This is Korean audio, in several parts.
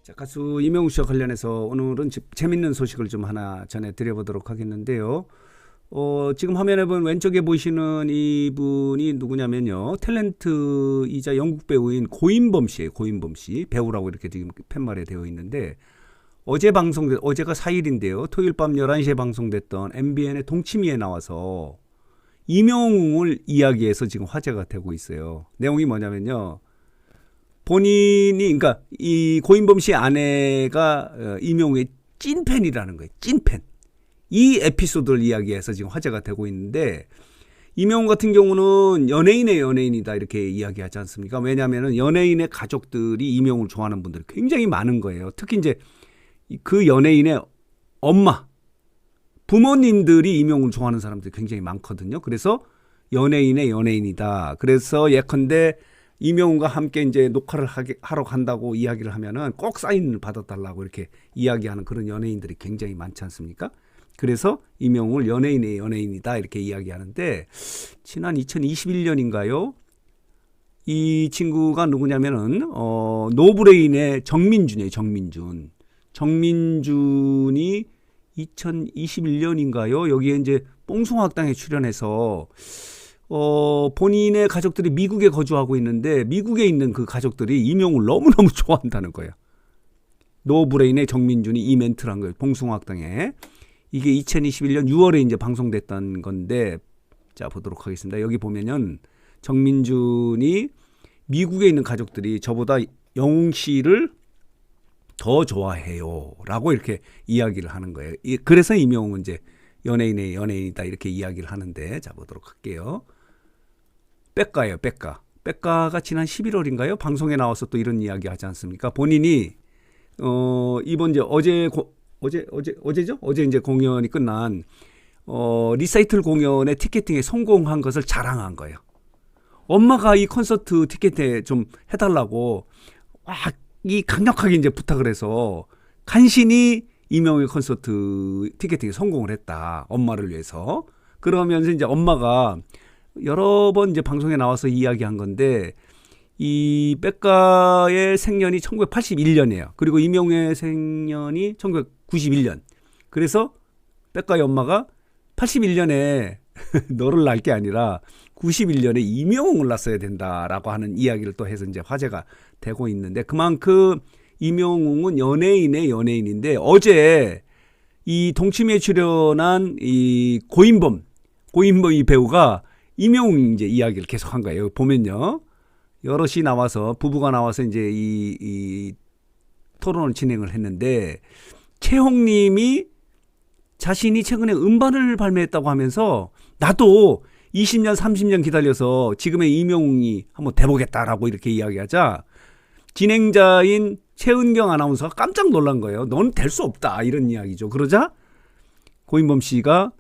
자, 가수 이명웅 씨와 관련해서 오늘은 재밌는 소식을 좀 하나 전해드려보도록 하겠는데요. 지금 화면에 보면 왼쪽에 보시는 이분이 누구냐면요. 탤런트이자 영국 배우인 고인범 씨예요. 고인범 씨. 배우라고 이렇게 지금 팻말에 되어 있는데 어제가 4일인데요. 토요일 밤 11시에 방송됐던 MBN의 동치미에 나와서 이명웅을 이야기해서 지금 화제가 되고 있어요. 내용이 뭐냐면요. 그러니까 이 고인범 씨 아내가 이명웅의 찐팬이라는 거예요. 찐팬. 이 에피소드를 이야기해서 지금 화제가 되고 있는데, 이명웅 같은 경우는 연예인의 연예인이다 이렇게 이야기하지 않습니까? 왜냐하면 연예인의 가족들이 이명웅을 좋아하는 분들이 굉장히 많은 거예요. 특히 이제 그 연예인의 엄마, 부모님들이 이명웅을 좋아하는 사람들이 굉장히 많거든요. 그래서 연예인의 연예인이다. 그래서 예컨대 이명웅과 함께 이제 녹화를 하러 간다고 이야기를 하면은 꼭 사인을 받아달라고 이렇게 이야기하는 그런 연예인들이 굉장히 많지 않습니까? 그래서 이명웅을 연예인의 연예인이다 이렇게 이야기하는데, 지난 2021년인가요? 이 친구가 누구냐면은 노브레인의 정민준이에요. 정민준이 2021년인가요? 여기에 이제 뽕숭아학당에 출연해서 본인의 가족들이 미국에 거주하고 있는데, 미국에 있는 그 가족들이 이명웅을 너무너무 좋아한다는 거예요. 노브레인의 정민준이 이 멘트를 한 거예요. 뽕숭아학당에. 이게 2021년 6월에 이제 방송됐던 건데, 자, 보도록 하겠습니다. 여기 보면은 정민준이 미국에 있는 가족들이 저보다 영웅 씨를 더 좋아해요 라고 이렇게 이야기를 하는 거예요. 그래서 이명웅은 이제 연예인의 연예인이다 이렇게 이야기를 하는데, 자, 보도록 할게요. 백가예요. 백가가 지난 11월인가요? 방송에 나와서 또 이런 이야기 하지 않습니까? 본인이 이번 이제 어제죠? 어제 이제 공연이 끝난 리사이틀 공연의 티켓팅에 성공한 것을 자랑한 거예요. 엄마가 이 콘서트 티켓에 좀 해달라고 이 강력하게 이제 부탁을 해서 간신히 이명웅의 콘서트 티켓팅에 성공을 했다. 엄마를 위해서. 그러면서 이제 엄마가 여러 번 이제 방송에 나와서 이야기한 건데, 이 백가의 생년이 1981년이에요. 그리고 이명웅의 생년이 1991년. 그래서 백가의 엄마가 81년에 너를 낳을 게 아니라 91년에 이명웅을 낳았어야 된다라고 하는 이야기를 또 해서 이제 화제가 되고 있는데, 그만큼 이명웅은 연예인의 연예인인데, 어제 이 동치미에 출연한 이 고인범 이 배우가 이명웅 이제 이야기를 계속 한 거예요. 보면요. 여럿이 나와서, 부부가 나와서 이제 이 토론을 진행을 했는데, 최홍님이 자신이 최근에 음반을 발매했다고 하면서 나도 20년, 30년 기다려서 지금의 이명웅이 한번 돼보겠다라고 이렇게 이야기하자, 진행자인 최은경 아나운서가 깜짝 놀란 거예요. 넌 될 수 없다 이런 이야기죠. 그러자 고인범 씨가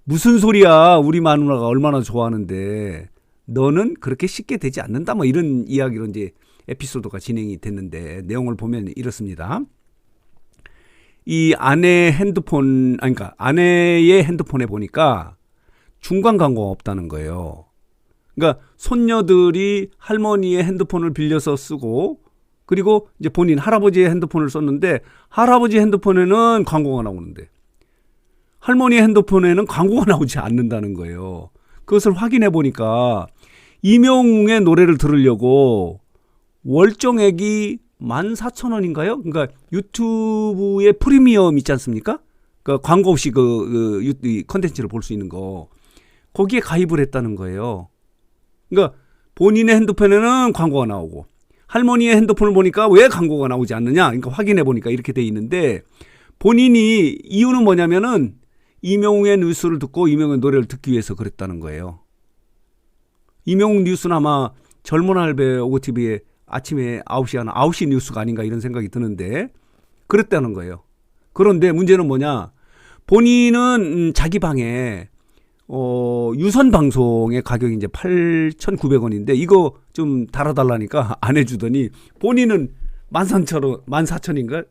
무슨 소리야, 우리 마누라가 얼마나 좋아하는데 너는 그렇게 쉽게 되지 않는다, 뭐 이런 이야기로 이제 에피소드가 진행이 됐는데, 내용을 보면 이렇습니다. 이 아내의 핸드폰에 보니까 중간 광고가 없다는 거예요. 그러니까 손녀들이 할머니의 핸드폰을 빌려서 쓰고, 그리고 이제 본인 할아버지의 핸드폰을 썼는데, 할아버지 핸드폰에는 광고가 나오는데 할머니의 핸드폰에는 광고가 나오지 않는다는 거예요. 그것을 확인해 보니까 이명웅의 노래를 들으려고 월정액이 14,000원인가요? 그러니까 유튜브의 프리미엄 있지 않습니까? 그러니까 광고 없이 그 컨텐츠를 볼 수 있는 거, 거기에 가입을 했다는 거예요. 그러니까 본인의 핸드폰에는 광고가 나오고 할머니의 핸드폰을 보니까 왜 광고가 나오지 않느냐? 그러니까 확인해 보니까 이렇게 돼 있는데, 본인이 이유는 뭐냐면은 이명웅의 뉴스를 듣고 이명웅의 노래를 듣기 위해서 그랬다는 거예요. 이명웅 뉴스는 아마 젊은 할배 오고TV에 아침에 9시 뉴스가 아닌가 이런 생각이 드는데, 그랬다는 거예요. 그런데 문제는 뭐냐? 본인은 자기 방에 유선 방송의 가격이 이제 8,900원인데 이거 좀 달아달라니까 안 해주더니, 본인은 14,000인가요?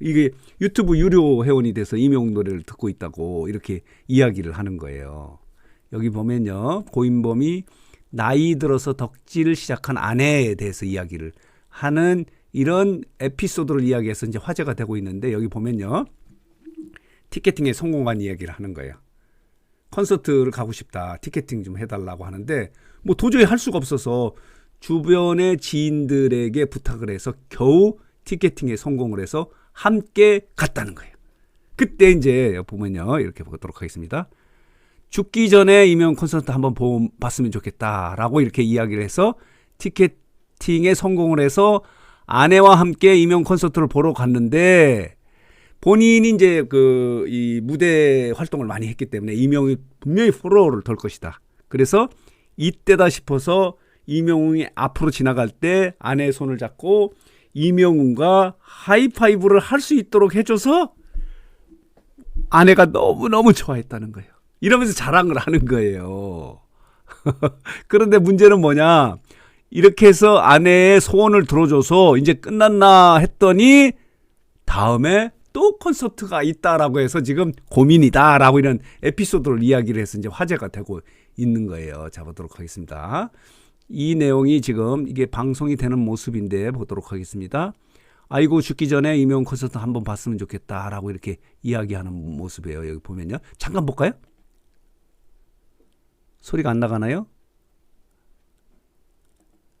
이게 유튜브 유료 회원이 돼서 이명웅 노래를 듣고 있다고 이렇게 이야기를 하는 거예요. 여기 보면요, 고인범이 나이 들어서 덕질을 시작한 아내에 대해서 이야기를 하는 이런 에피소드를 이야기해서 이제 화제가 되고 있는데 여기 보면요. 티켓팅에 성공한 이야기를 하는 거예요. 콘서트를 가고 싶다. 티켓팅 좀 해달라고 하는데 뭐 도저히 할 수가 없어서 주변의 지인들에게 부탁을 해서 겨우 티켓팅에 성공을 해서 함께 갔다는 거예요. 그때 이제 보면요. 이렇게 보도록 하겠습니다. 죽기 전에 이명웅 콘서트 한번 봤으면 좋겠다라고 이렇게 이야기를 해서 티켓팅에 성공을 해서 아내와 함께 이명웅 콘서트를 보러 갔는데 본인이 이제 이 무대 활동을 많이 했기 때문에 이명웅이 분명히 포로를 돌 것이다. 그래서 이때다 싶어서 이명웅이 앞으로 지나갈 때 아내의 손을 잡고 이명웅과 하이파이브를 할 수 있도록 해줘서 아내가 너무너무 좋아했다는 거예요. 이러면서 자랑을 하는 거예요. 그런데 문제는 뭐냐? 이렇게 해서 아내의 소원을 들어줘서 이제 끝났나 했더니 다음에 또 콘서트가 있다라고 해서 지금 고민이다라고 이런 에피소드를 이야기를 해서 이제 화제가 되고 있는 거예요. 자, 보도록 하겠습니다. 이 내용이 지금 이게 방송이 되는 모습인데 보도록 하겠습니다. 아이고 죽기 전에 이명웅 콘서트 한번 봤으면 좋겠다라고 이렇게 이야기하는 모습이에요. 여기 보면요. 잠깐 볼까요? 소리가 안 나가나요?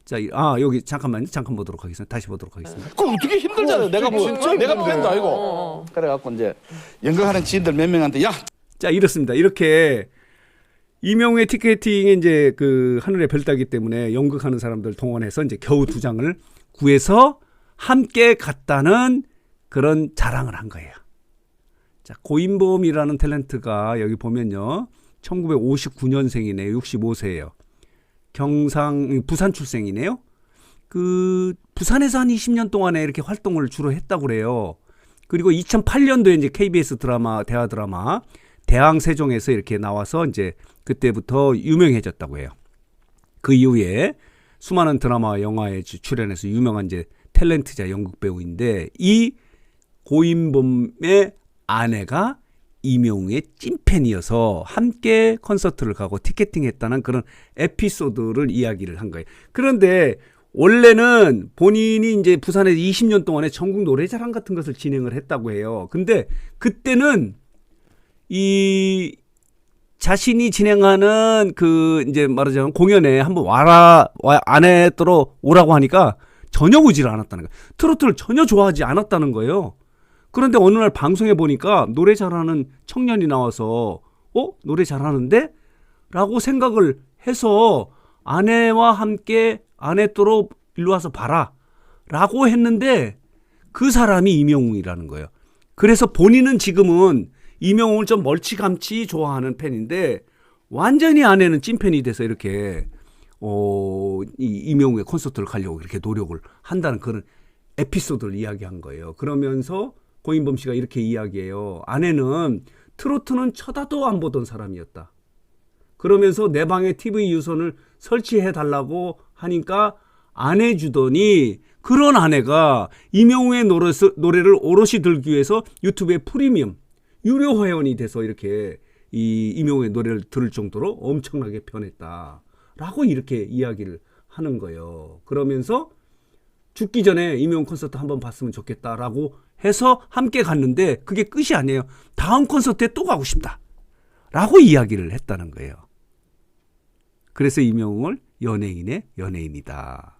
자, 여기 잠깐만요. 잠깐 보도록 하겠습니다. 다시 보도록 하겠습니다. 그거 어떻게 힘들잖아요. 내가 내가 팬도 아니고. 그래갖고 이제 연극하는 지인들 몇 명한테 야. 자, 이렇습니다. 이렇게 이명웅의 티켓팅에 이제 하늘의 별 따기 때문에 연극하는 사람들 동원해서 이제 겨우 2장을 구해서 함께 갔다는 그런 자랑을 한 거예요. 자, 고인범이라는 탤런트가 여기 보면요. 1959년생이네요. 65세예요. 부산 출생이네요. 부산에서 한 20년 동안에 이렇게 활동을 주로 했다고 그래요. 그리고 2008년도에 이제 KBS 드라마, 대하 드라마, 대항세종에서 이렇게 나와서 이제 그때부터 유명해졌다고 해요. 그 이후에 수많은 드라마, 영화에 출연해서 유명한 이제 탤런트자 연극 배우인데 이 고인범의 아내가 이명웅의 찐팬이어서 함께 콘서트를 가고 티켓팅했다는 그런 에피소드를 이야기를 한 거예요. 그런데 원래는 본인이 이제 부산에서 20년 동안에 전국 노래자랑 같은 것을 진행을 했다고 해요. 근데 그때는 이 자신이 진행하는 이제 말하자면 공연에 한번 아내더러 오라고 하니까 전혀 오지를 않았다는 거예요. 트로트를 전혀 좋아하지 않았다는 거예요. 그런데 어느 날 방송에 보니까 노래 잘하는 청년이 나와서 노래 잘하는데? 라고 생각을 해서 아내와 함께 아내더러 일로 와서 봐라 라고 했는데 그 사람이 이명웅이라는 거예요. 그래서 본인은 지금은 이명웅을 좀 멀찌감치 좋아하는 팬인데 완전히 아내는 찐팬이 돼서 이렇게 이명웅의 콘서트를 가려고 이렇게 노력을 한다는 그런 에피소드를 이야기한 거예요. 그러면서 고인범 씨가 이렇게 이야기해요. 아내는 트로트는 쳐다도 안 보던 사람이었다. 그러면서 내 방에 TV 유선을 설치해 달라고 하니까 안 해주더니 그런 아내가 이명웅의 노래를 오롯이 들기 위해서 유튜브에 프리미엄 유료 회원이 돼서 이렇게 이명웅의 노래를 들을 정도로 엄청나게 변했다라고 이렇게 이야기를 하는 거예요. 그러면서 죽기 전에 이명웅 콘서트 한번 봤으면 좋겠다라고 해서 함께 갔는데 그게 끝이 아니에요. 다음 콘서트에 또 가고 싶다라고 이야기를 했다는 거예요. 그래서 이명웅을 연예인의 연예인이다.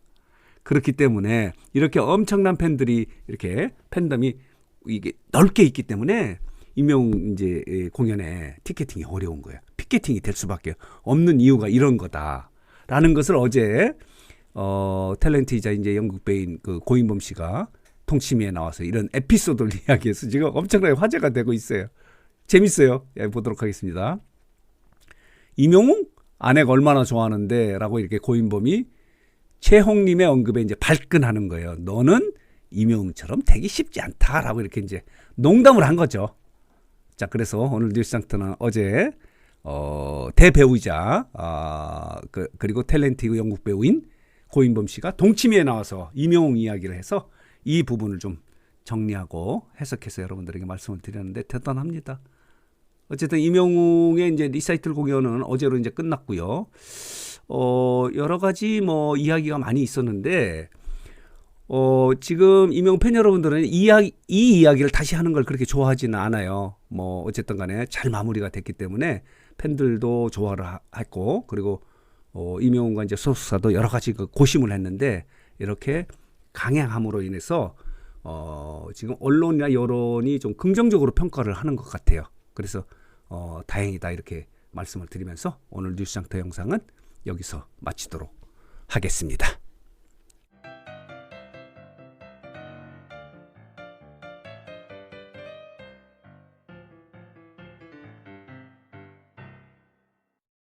그렇기 때문에 이렇게 엄청난 팬들이 이렇게 팬덤이 이게 넓게 있기 때문에 이명웅 이제 공연에 티켓팅이 어려운 거예요. 피켓팅이 될 수밖에 없는 이유가 이런 거다라는 것을 어제 탤런트이자 이제 연극 배우인 고인범 씨가 통치미에 나와서 이런 에피소드를 이야기해서 지금 엄청나게 화제가 되고 있어요. 재밌어요. 보도록 하겠습니다. 이명웅? 아내가 얼마나 좋아하는데 라고 이렇게 고인범이 최홍님의 언급에 이제 발끈하는 거예요. 너는 이명웅처럼 되기 쉽지 않다라고 이렇게 이제 농담을 한 거죠. 자, 그래서 오늘 뉴스상트는 어제 대배우이자 그리고 탤런트 연극 배우인 고인범 씨가 동치미에 나와서 이명웅 이야기를 해서 이 부분을 좀 정리하고 해석해서 여러분들에게 말씀을 드렸는데 대단합니다. 어쨌든 이명웅의 이제 리사이틀 공연은 어제로 이제 끝났고요. 여러 가지 뭐 이야기가 많이 있었는데 지금 이명웅 팬 여러분들은 이 이야기를 다시 하는 걸 그렇게 좋아하지는 않아요. 뭐 어쨌든 간에 잘 마무리가 됐기 때문에 팬들도 좋아를 했고, 그리고 이명웅과 이제 소속사도 여러 가지 그 고심을 했는데 이렇게 강행함으로 인해서 지금 언론이나 여론이 좀 긍정적으로 평가를 하는 것 같아요. 그래서 다행이다 이렇게 말씀을 드리면서 오늘 뉴스장터 영상은 여기서 마치도록 하겠습니다.